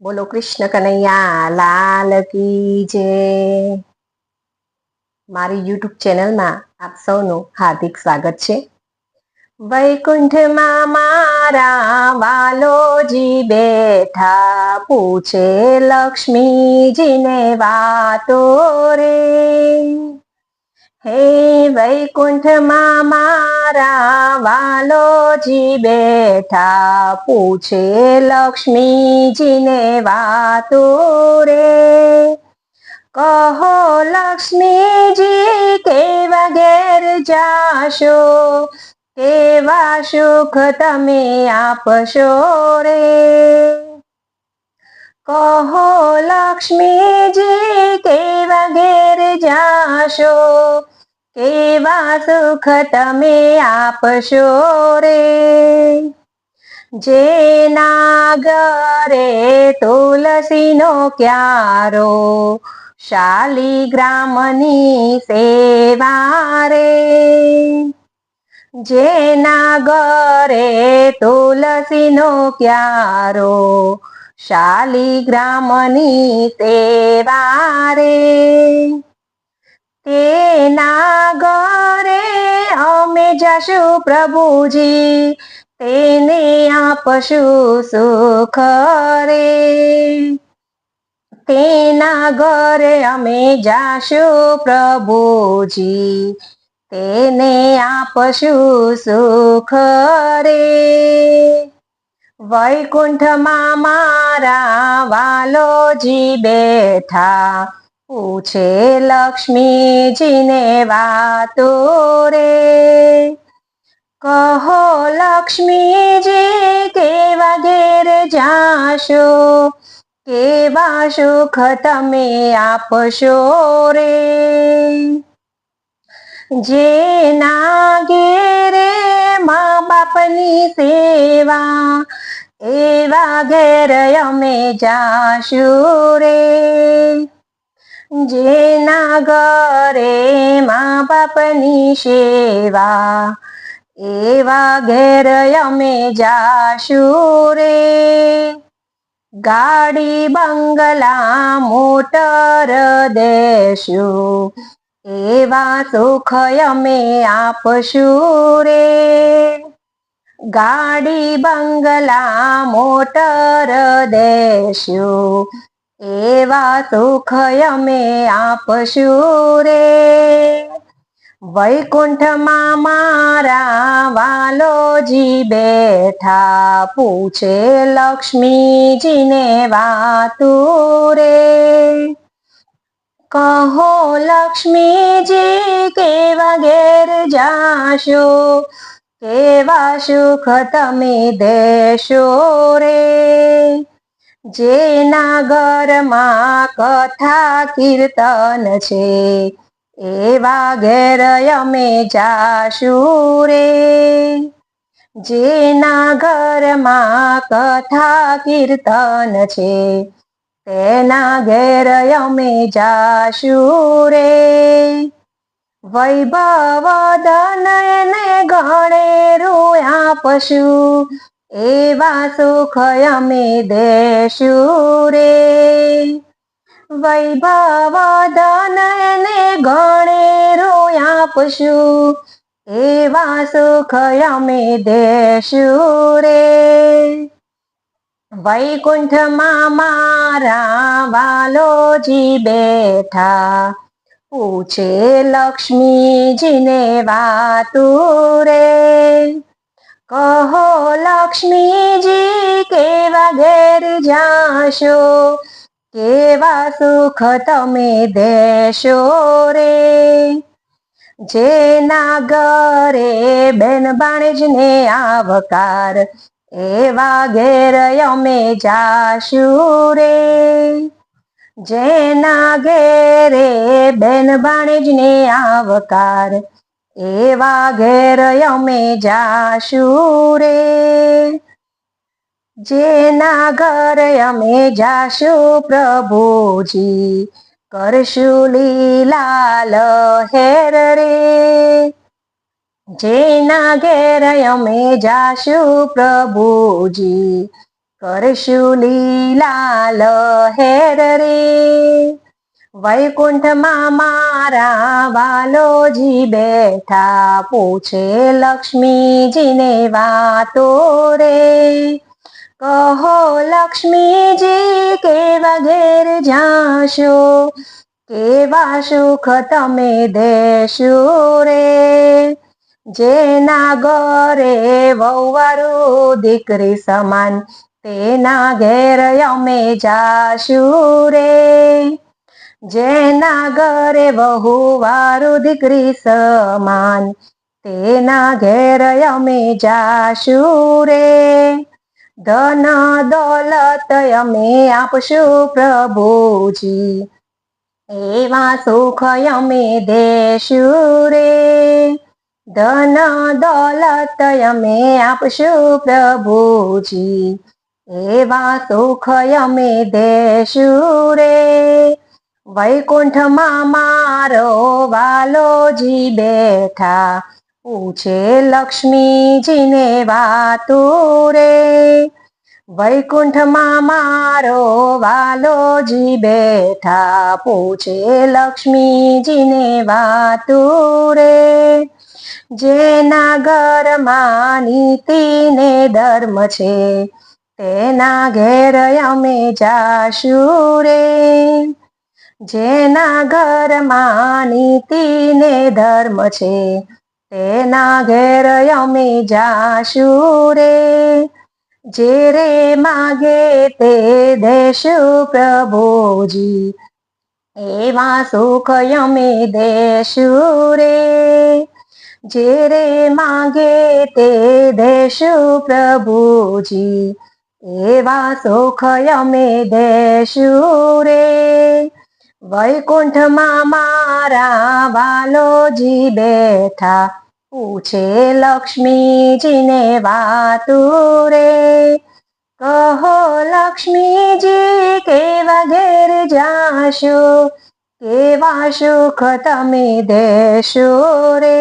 બોલો કૃષ્ણ કનૈયા લાલ કી જય. મારી યુટ્યુબ ચેનલમાં આપ સૌનું હાર્દિક સ્વાગત છે. વૈકુંઠમાં મારા વાલોજી બેઠા, પૂછે લક્ષ્મીજીને વાતો રે. હે વૈકુંઠમાં મારા વાલોજી બેઠા, પૂછે લક્ષ્મીજીને વાતો રે. કહો લક્ષ્મીજી કેવા ઘેર જાશો, કેવા સુખ તમે આપશો રે. કહો લક્ષ્મીજી કેવા ઘેર જાશો, કેવા સુખ તમે આપશો રે. જેના ઘરે તુલસીનો ક્યારો, શાલિગ્રામની સેવા રે. જેના ઘરે તુલસીનો ક્યારો, શાલિગ્રામની સેવા રે. તેના ઘરે અમે જશું પ્રભુજી, તેને આપશું સુખ રે. તેના ઘરે અમે જાશું પ્રભુજી, તેને આપશું સુખ રે. વૈકુંઠમાં મારા વાલોજી બેઠા, પૂછે લક્ષ્મીજીને વાતો રે. કહો લક્ષ્મીજી કેવા ઘેર જાશો, કેવા સુખ તમે આપશો રે. જેના ઘેરે મા બાપની સેવા, એવા ઘેર અમે જાશું રે. જેના ઘરે મા બાપની સેવા, એવા ઘેર અમે જાશું રે. ગાડી બંગલા મોટર દેશું, એવા સુખ અમે આપશું રે. ગાડી બંગલા મોટર દેશું, એવા સુખ અમે આપશું રે. વૈકુંઠમાં મારા વાલોજી બેઠા, પૂછે લક્ષ્મીજીને વાતો રે. કહો લક્ષ્મીજી કેવા ઘેર જાશો, કેવા સુખ તમે દેશો રે. જેના ઘરમાં કથા કીર્તન છે, એવા ઘેર અમે જાશું રે. જેના ઘરમાં કથા કીર્તન છે, તેના ઘેર અમે જાશું રે. વૈભવ ધનને ગણેરું આપશું, એવા સુખ અમે દેશું રે. વૈભવ ધનને ગણેરું આપશું, એવા સુખ અમે દેશું રે. વૈકુંઠમાં મારા વાલોજી બેઠા, પૂછે લક્ષ્મીજીને વાતો રે. કહો લક્ષ્મીજી કેવા ઘેર જાશો, કેવા સુખ તમે દેશો રે. જેના ઘરે બેન ભાણેજને આવકાર, એવા ઘેર અમે જાશું રે. જેના ઘેરે બેન ભાણેજને આવકાર, એવા ઘેર અમે જાશું રે. જેના ઘર અમે જાશું પ્રભુજી, કરશું લીલા લહેર રે. જેના ઘેર અમે જાશું પ્રભુજી, કરશું લીલા લહેર રે. વૈકુંઠમાં મારા વાલોજી બેઠા, પૂછે લક્ષ્મીજીને વાતો રે. કહો લક્ષ્મીજી કેવા ઘેર જાશો, કેવા સુખ તમે દેશો રે. જેના ઘરે વહુવારું દીકરી સમાન, તેના ઘેર અમે જાશું રે. જેના ઘરે વહુવારું દીકરી સમાન, તેના ઘેર અમે જાશું રે. ધન દોલત અમે આપશું પ્રભુજી, એવા સુખ અમે દેશું રે. ધન દોલત અમે આપશું પ્રભુજી, એવા સુખ અમે દેશું રે. વૈકુંઠમાં મારો વાલોજી બેઠા, પૂછે લક્ષ્મીજીને વાતો રે. વૈકુંઠમાં મારો વાલોજી બેઠા, પૂછે લક્ષ્મીજીને વાતો રે. જેના ઘરમાં નીતિ ને ધર્મ છે, તેના ઘેર અમે જાશું રે. જેના ઘરમાં નીતિ ને ધર્મ છે, તેના ઘેર અમે જાશું રે. જે રે માગે તે દેશું પ્રભુજી, એવા સુખ અમે દેશું રે. જે રે માગે તે દેશું પ્રભુજી, એવા સુખ અમે દેશું રે. વૈકુંઠમાં મારા વાલોજી બેઠા, પૂછે લક્ષ્મીજીને વાતો રે. કહો લક્ષ્મીજી કેવા ઘેર જાશો, કેવા સુખ તમે દેશો રે.